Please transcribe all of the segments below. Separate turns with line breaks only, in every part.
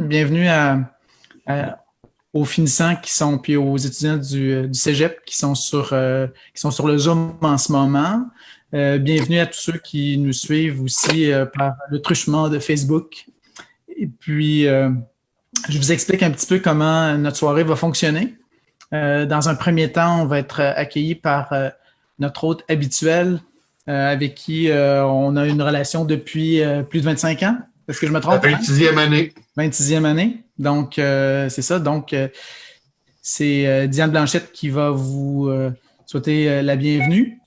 Bienvenue aux finissants puis aux étudiants du Cégep qui sont sur le Zoom en ce moment. Bienvenue à tous ceux qui nous suivent aussi par le truchement de Facebook. Et puis, je vous explique un petit peu comment notre soirée va fonctionner. Dans un premier temps, on va être accueilli par notre hôte habituel avec qui on a une relation depuis plus de 25 ans. Est-ce que je me trompe?
26e année.
26e année. Donc, c'est ça. Donc, c'est Diane Blanchette qui va vous souhaiter la bienvenue.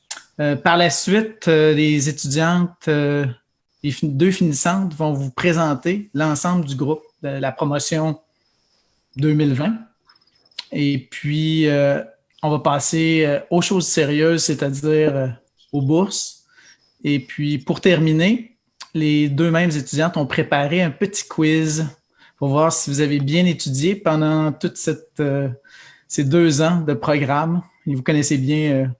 Par la suite, les étudiantes, les deux finissantes vont vous présenter l'ensemble du groupe de la promotion 2020. Et puis, on va passer aux choses sérieuses, c'est-à-dire aux bourses. Et puis, pour terminer, les deux mêmes étudiantes ont préparé un petit quiz pour voir si vous avez bien étudié pendant toute ces 2 ans de programme. Et vous connaissez bien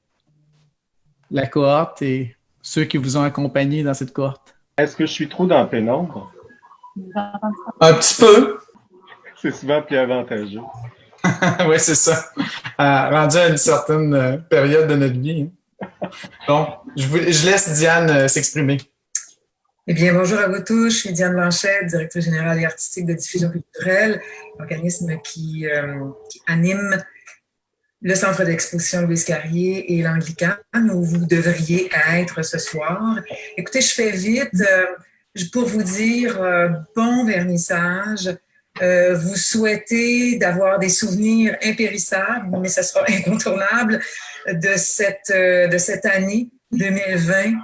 la cohorte et ceux qui vous ont accompagné dans cette cohorte.
Est-ce que je suis trop dans la pénombre?
Un petit peu.
C'est souvent plus avantageux.
Oui, c'est ça. Rendu à une certaine période de notre vie. Bon, je laisse Diane s'exprimer.
Eh bien, bonjour à vous tous. Je suis Diane Blanchette, directrice générale et artistique de Diffusion culturelle, organisme qui anime le centre d'exposition Louise Carrier et l'Anglican, où vous devriez être ce soir. Écoutez, je fais vite pour vous dire bon vernissage. Vous souhaitez d'avoir des souvenirs impérissables, mais ça sera incontournable de cette année 2020.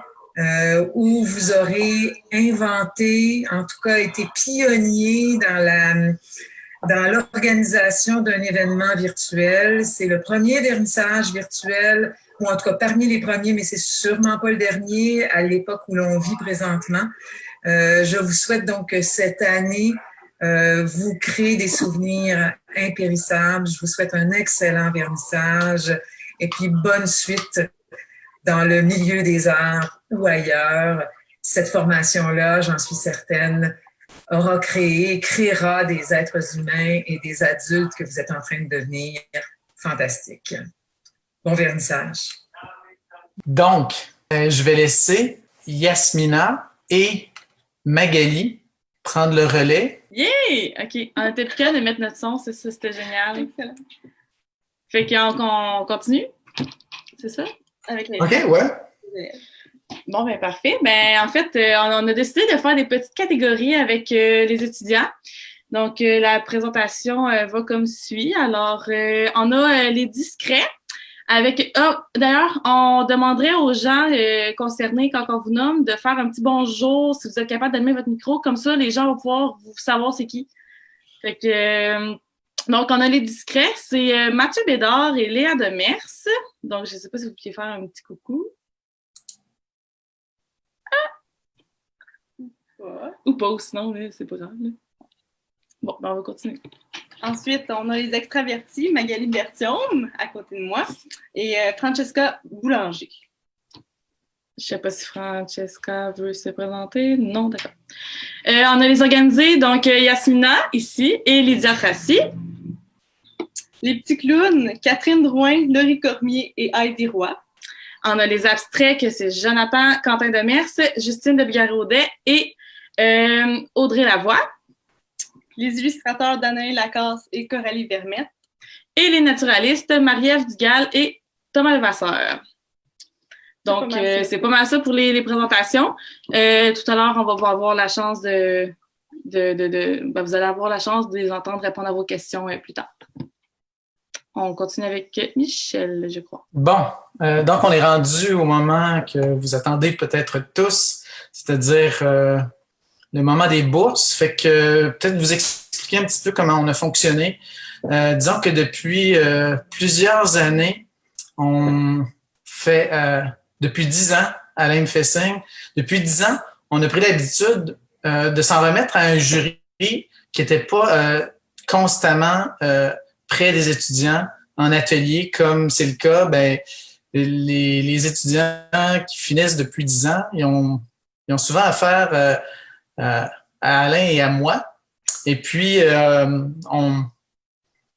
Où vous aurez inventé, en tout cas été pionnier dans l'organisation d'un événement virtuel. C'est le premier vernissage virtuel, ou en tout cas parmi les premiers, mais c'est sûrement pas le dernier à l'époque où l'on vit présentement. Je vous souhaite donc que cette année, vous créez des souvenirs impérissables. Je vous souhaite un excellent vernissage et puis bonne suite dans le milieu des arts ou ailleurs. Cette formation-là, j'en suis certaine, créera des êtres humains et des adultes que vous êtes en train de devenir fantastiques. Bon vernissage.
Donc, je vais laisser Yasmina et Magali prendre le relais.
Yeah! OK. On était plus capable de mettre notre son, c'est ça, c'était génial. Excellent. Fait qu'on continue? C'est ça? Avec les
OK, ouais.
Bon, ben parfait. Ben en fait, on a décidé de faire des petites catégories avec les étudiants. Donc, la présentation va comme suit. Alors, on a les discrets avec... d'ailleurs, on demanderait aux gens concernés, quand on vous nomme, de faire un petit bonjour, si vous êtes capable d'allumer votre micro. Comme ça, les gens vont pouvoir vous savoir c'est qui. Fait que... donc, on a les discrets. C'est Mathieu Bédard et Léa Demers. Donc, je ne sais pas si vous pouvez faire un petit coucou. Ah! Ou pas, ou sinon, là, c'est pas grave. Là. Bon, ben on va continuer.
Ensuite, on a les extravertis, Magali Bertium, à côté de moi, et Francesca Boulanger.
Je ne sais pas si Francesca veut se présenter. Non, d'accord. On a les organisés, donc Yasmina, ici, et Lydia Tracy.
Les petits clowns, Catherine Drouin, Laurie Cormier et Heidi Roy.
On a les abstraits, que c'est Jonathan Quentin Demers, Justine de Bigaraudet et Audrey Lavoie.
Les illustrateurs Danaï Lacasse et Coralie Vermette.
Et les naturalistes, Marie-Ève Dugal et Thomas Levasseur. Donc, c'est pas mal ça pour les présentations. Tout à l'heure, on va avoir la chance vous allez avoir la chance de les entendre répondre à vos questions plus tard. On continue avec Michel, je crois.
Bon, donc on est rendu au moment que vous attendez peut-être tous, c'est-à-dire le moment des bourses. Fait que peut-être vous expliquer un petit peu comment on a fonctionné. Disons que depuis plusieurs années, on fait, depuis 10 ans, Alain me fait signe, depuis 10 ans, on a pris l'habitude de s'en remettre à un jury qui n'était pas constamment près des étudiants en atelier, comme c'est le cas, ben, les étudiants qui finissent depuis 10 ans, ils ont souvent affaire à Alain et à moi. Et puis,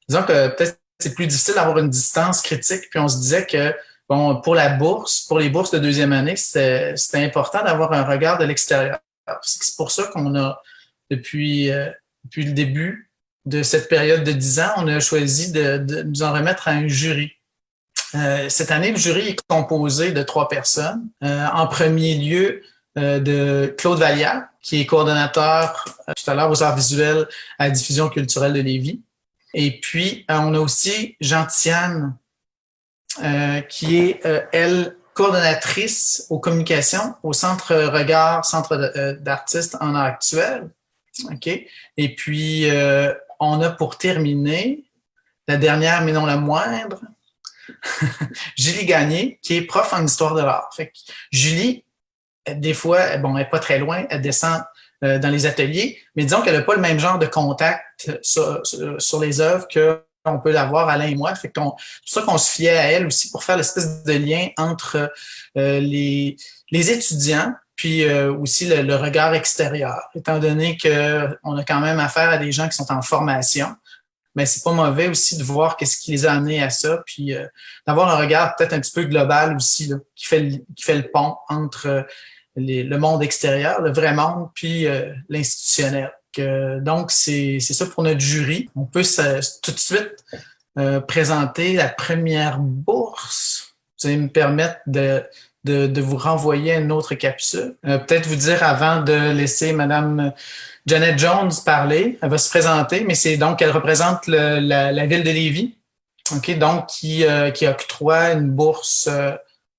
disons que peut-être c'est plus difficile d'avoir une distance critique. Puis on se disait que, bon, pour les bourses de deuxième année, c'était important d'avoir un regard de l'extérieur. C'est pour ça qu'on a, depuis le début de cette période de 10 ans, on a choisi de nous en remettre à un jury. Cette année, le jury est composé de 3 personnes. En premier lieu, de Claude Vallière, qui est coordonnateur tout à l'heure aux arts visuels à la Diffusion culturelle de Lévis. Et puis, on a aussi Jean-Tiane, qui est, elle, coordonnatrice aux communications au Centre Regard, Centre d'artistes en art actuel. OK? Et puis, on a pour terminer, la dernière mais non la moindre, Julie Gagné, qui est prof en histoire de l'art. Fait que Julie, des fois, bon, elle n'est pas très loin, elle descend dans les ateliers, mais disons qu'elle n'a pas le même genre de contact sur les œuvres qu'on peut l'avoir, Alain et moi. Fait que c'est pour ça qu'on se fiait à elle aussi pour faire l'espèce de lien entre les étudiants puis aussi le regard extérieur. Étant donné qu'on a quand même affaire à des gens qui sont en formation, mais c'est pas mauvais aussi de voir qu'est-ce qui les a amenés à ça, puis d'avoir un regard peut-être un petit peu global aussi, là, qui fait le pont entre le monde extérieur, le vrai monde, puis l'institutionnel. Donc, c'est ça pour notre jury. On peut tout de suite présenter la première bourse. Vous allez me permettre de vous renvoyer à une autre capsule. Peut-être vous dire avant de laisser Madame Janet Jones parler. Elle va se présenter, mais c'est donc elle représente la ville de Lévis, ok, donc qui octroie une bourse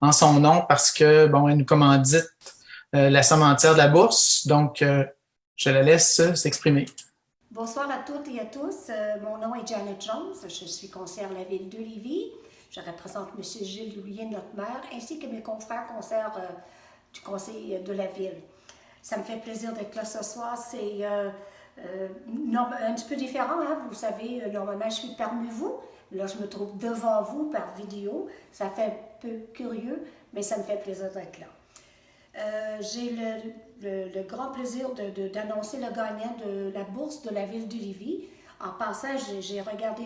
en son nom parce que bon, elle nous commandite la somme entière de la bourse. Donc, je la laisse s'exprimer.
Bonsoir à toutes et à tous. Mon nom est Janet Jones. Je suis conseillère de la ville de Lévis. Je représente M. Gilles Loulier, notre maire, ainsi que mes confrères conseillers du conseil de la ville. Ça me fait plaisir d'être là ce soir. C'est un petit peu différent, hein? Vous savez, normalement, je suis parmi vous. Là, je me trouve devant vous par vidéo. Ça fait un peu curieux, mais ça me fait plaisir d'être là. J'ai le grand plaisir d'annoncer le gagnant de la bourse de la ville de Lévis. En passant, j'ai regardé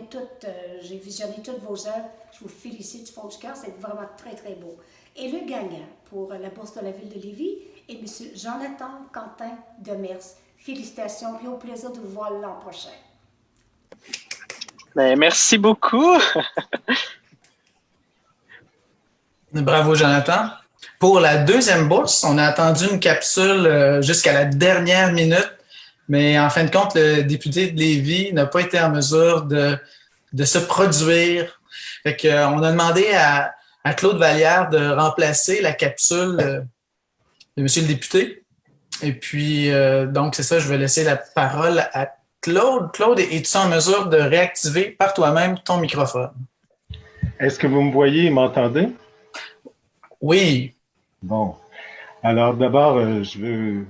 j'ai visionné toutes vos œuvres. Je vous félicite du fond du cœur, c'est vraiment très, très beau. Et le gagnant pour la bourse de la ville de Lévis est M. Jonathan Quentin Demers. Félicitations et au plaisir de vous voir l'an prochain.
Ben, merci beaucoup.
Bravo, Jonathan. Pour la deuxième bourse, on a attendu une capsule jusqu'à la dernière minute, mais en fin de compte, le député de Lévis n'a pas été en mesure de se produire. Fait qu'on a demandé à Claude Vallière de remplacer la capsule de monsieur le député. Et puis, donc, c'est ça, je vais laisser la parole à Claude. Claude, es-tu en mesure de réactiver par toi-même ton microphone?
Est-ce que vous me voyez et m'entendez?
Oui.
Bon. Alors, d'abord, je veux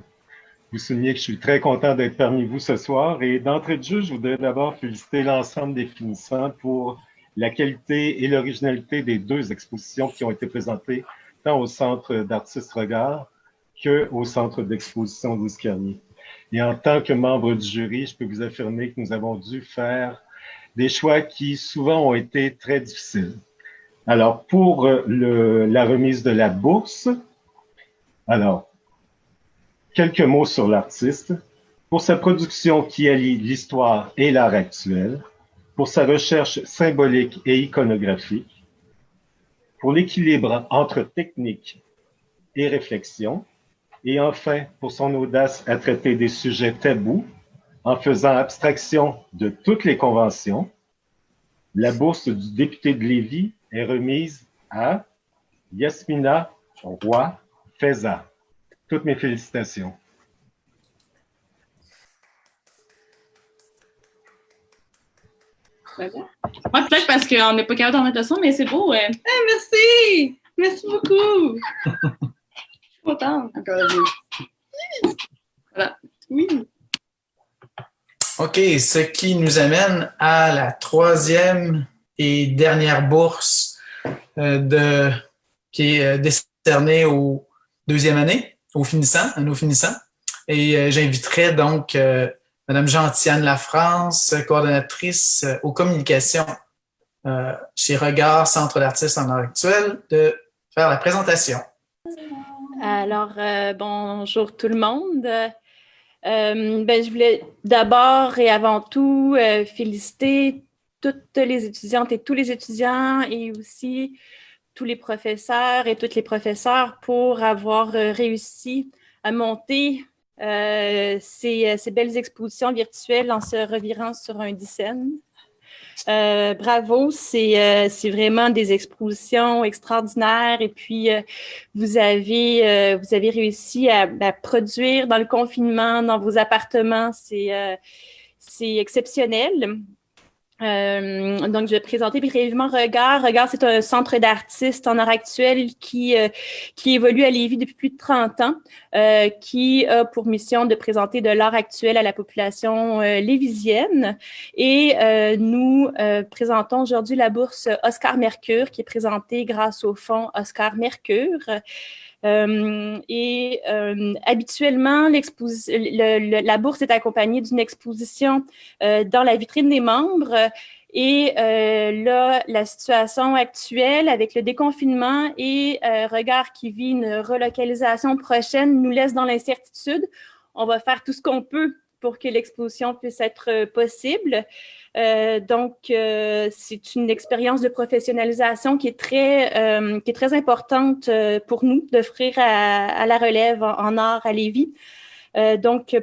vous souligner que je suis très content d'être parmi vous ce soir. Et d'entrée de jeu, je voudrais d'abord féliciter l'ensemble des finissants pour la qualité et l'originalité des 2 expositions qui ont été présentées tant au Centre d'artistes Regard qu'au Centre d'exposition Louis Carnier. Et en tant que membre du jury, je peux vous affirmer que nous avons dû faire des choix qui souvent ont été très difficiles. Alors, pour la remise de la bourse, alors, quelques mots sur l'artiste. Pour sa production qui allie l'histoire et l'art actuel, pour sa recherche symbolique et iconographique, pour l'équilibre entre technique et réflexion, et enfin, pour son audace à traiter des sujets tabous en faisant abstraction de toutes les conventions, la bourse du député de Lévis est remise à Yasmina Roy-Feza. Toutes mes félicitations.
Moi, peut-être parce qu'on n'est pas capable d'en mettre le son, mais c'est beau.
Hey, merci! Merci beaucoup! Je suis contente. Encore une.
Voilà.
Oui.
OK, ce qui nous amène à la 3e et dernière bourse qui est décernée aux 2e année, à nos finissants. Et j'inviterai donc Madame Gentiane Lafrance, coordonnatrice aux communications chez Regard, Centre d'artistes en art actuel, de faire la présentation.
Alors, bonjour tout le monde. Je voulais d'abord et avant tout féliciter toutes les étudiantes et tous les étudiants et aussi tous les professeurs et toutes les professeurs pour avoir réussi à monter ces belles expositions virtuelles en se revirant sur un dixaine. Bravo, c'est vraiment des expositions extraordinaires et puis vous avez réussi à produire dans le confinement, dans vos appartements, c'est exceptionnel. Donc, je vais présenter brièvement Regard. Regard, c'est un centre d'artistes en art actuel qui évolue à Lévis depuis plus de 30 ans, qui a pour mission de présenter de l'art actuel à la population lévisienne. Et nous présentons aujourd'hui la bourse Oscar Mercure, qui est présentée grâce au fonds Oscar Mercure. Habituellement, la bourse est accompagnée d'une exposition dans la vitrine des membres. Et là, la situation actuelle avec le déconfinement et Regard qui vit une relocalisation prochaine nous laisse dans l'incertitude. On va faire tout ce qu'on peut pour que l'exposition puisse être possible. C'est une expérience de professionnalisation qui est très importante pour nous d'offrir à la relève en art à Lévis. Donc,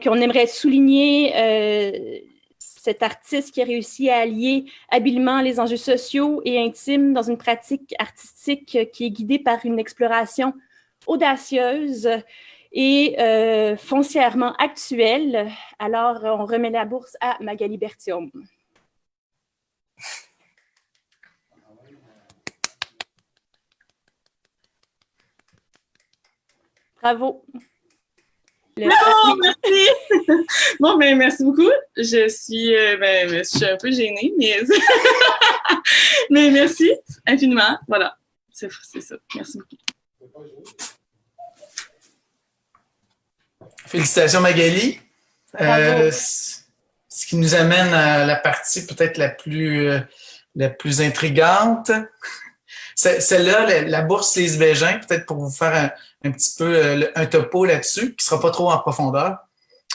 on aimerait souligner cet artiste qui a réussi à allier habilement les enjeux sociaux et intimes dans une pratique artistique qui est guidée par une exploration audacieuse et foncièrement actuelle. Alors, on remet la bourse à Magali Bertium.
Bravo! Bravo, merci! Bon, merci beaucoup. Je suis un peu gênée, mais, mais merci infiniment. Voilà, c'est ça. Merci beaucoup.
Félicitations, Magali. Ce qui nous amène à la partie peut-être la plus intrigante. Celle-là, la bourse Lise Bégin, peut-être pour vous faire un petit peu un topo là-dessus, qui ne sera pas trop en profondeur.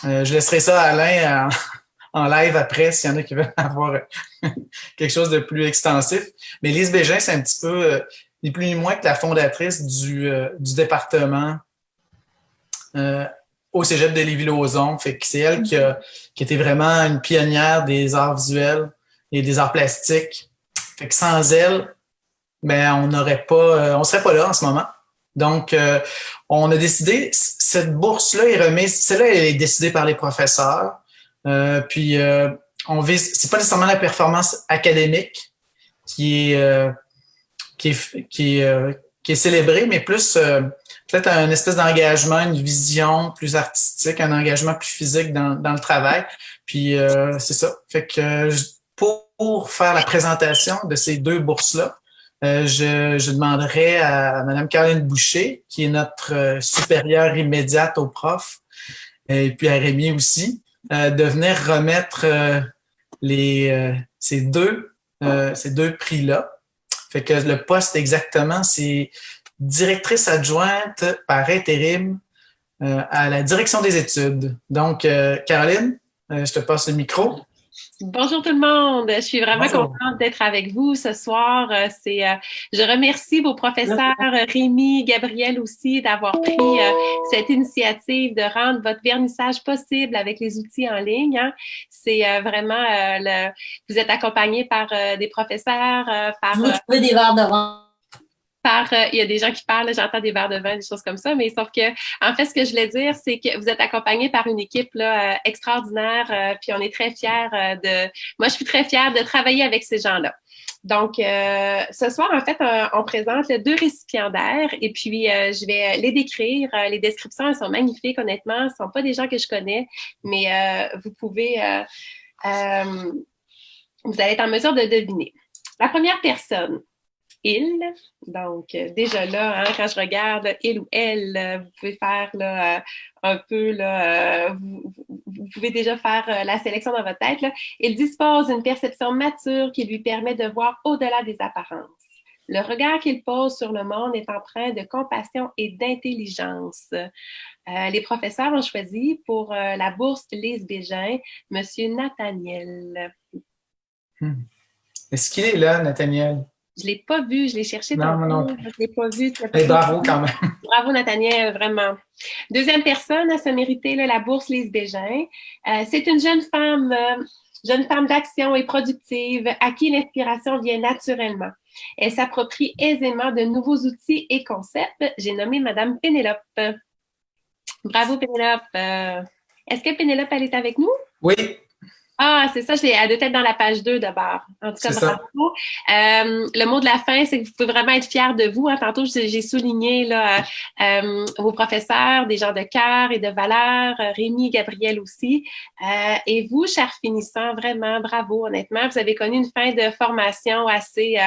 Je laisserai ça à Alain en live après, s'il y en a qui veulent avoir quelque chose de plus extensif. Mais Lise Bégin, c'est un petit peu, ni plus ni moins que la fondatrice du département au Cégep de Lévis-Lauzon. Fait que c'est elle qui était vraiment une pionnière des arts visuels et des arts plastiques. Fait que sans elle, on serait pas là en ce moment. Donc, on a décidé, cette bourse-là est remise, celle-là, elle est décidée par les professeurs. On vise, c'est pas nécessairement la performance académique qui est célébrée, mais plus peut-être un espèce d'engagement, une vision plus artistique, un engagement plus physique dans le travail. Puis c'est ça. Fait que pour faire la présentation de ces deux bourses-là, je demanderai à Mme Caroline Boucher, qui est notre supérieure immédiate au prof, et puis à Rémi aussi, de venir remettre ces deux prix-là. Fait que le poste exactement, c'est directrice adjointe par intérim à la direction des études. Donc, Caroline, je te passe le micro.
Bonjour tout le monde, je suis vraiment contente d'être avec vous ce soir. Je remercie vos professeurs Rémi, Gabriel aussi d'avoir pris cette initiative de rendre votre vernissage possible avec les outils en ligne. Hein. C'est vraiment, vous êtes accompagnés par des professeurs,
Vous trouvez des verres de vin.
Il y a des gens qui parlent, j'entends des verres de vin, des choses comme ça, mais sauf que, en fait, ce que je voulais dire, c'est que vous êtes accompagnés par une équipe là, extraordinaire, puis on est très fiers moi, je suis très fière de travailler avec ces gens-là. Donc, ce soir, en fait, on présente deux récipiendaires et puis je vais les décrire. Les descriptions, elles sont magnifiques, honnêtement. Ce ne sont pas des gens que je connais, mais vous pouvez, vous allez être en mesure de deviner. La première personne il. Donc, déjà là, hein, quand je regarde il ou elle, vous pouvez faire là, un peu, là, vous pouvez déjà faire la sélection dans votre tête. Là. Il dispose d'une perception mature qui lui permet de voir au-delà des apparences. Le regard qu'il pose sur le monde est empreint de compassion et d'intelligence. Les professeurs ont choisi pour la bourse Lise Bégin, M. Nathaniel.
Est-ce qu'il est là, Nathaniel?
Je ne l'ai pas vu, je l'ai cherché
tantôt. Non.
Je ne l'ai pas vu.
Mais bravo quand même.
Bravo, Nathaniel, vraiment. Deuxième personne à se mériter là, la bourse Lise Bégin. C'est une jeune femme d'action et productive à qui l'inspiration vient naturellement. Elle s'approprie aisément de nouveaux outils et concepts. J'ai nommé Madame Pénélope. Bravo, Pénélope. Est-ce que Pénélope, elle est avec nous?
Oui.
Ah, c'est ça, elle doit être dans la page 2 d'abord. En tout cas, bravo. Le mot de la fin, c'est que vous pouvez vraiment être fiers de vous. Hein. Tantôt, j'ai souligné là, vos professeurs, des gens de cœur et de valeur, Rémi, Gabriel aussi. Et vous, chers finissants, vraiment, bravo, honnêtement. Vous avez connu une fin de formation assez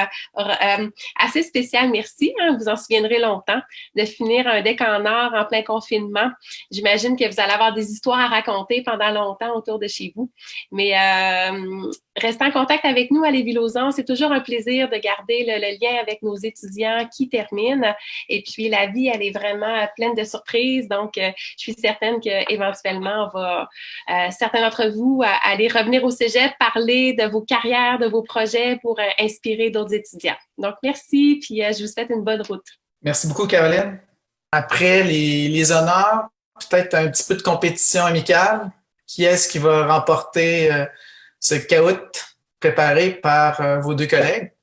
spéciale. Merci, hein, vous en souviendrez longtemps, de finir un deck en or en plein confinement. J'imagine que vous allez avoir des histoires à raconter pendant longtemps autour de chez vous. Mais restez en contact avec nous à Lévis-Lauzon. C'est toujours un plaisir de garder le lien avec nos étudiants qui terminent. Et puis, la vie, elle est vraiment pleine de surprises. Donc, je suis certaine qu'éventuellement, on va, certains d'entre vous, aller revenir au cégep, parler de vos carrières, de vos projets pour inspirer d'autres étudiants. Donc, merci. Puis, je vous souhaite une bonne route.
Merci beaucoup, Caroline. Après les honneurs, peut-être un petit peu de compétition amicale. Qui est-ce qui va remporter ce caout préparé par vos deux collègues?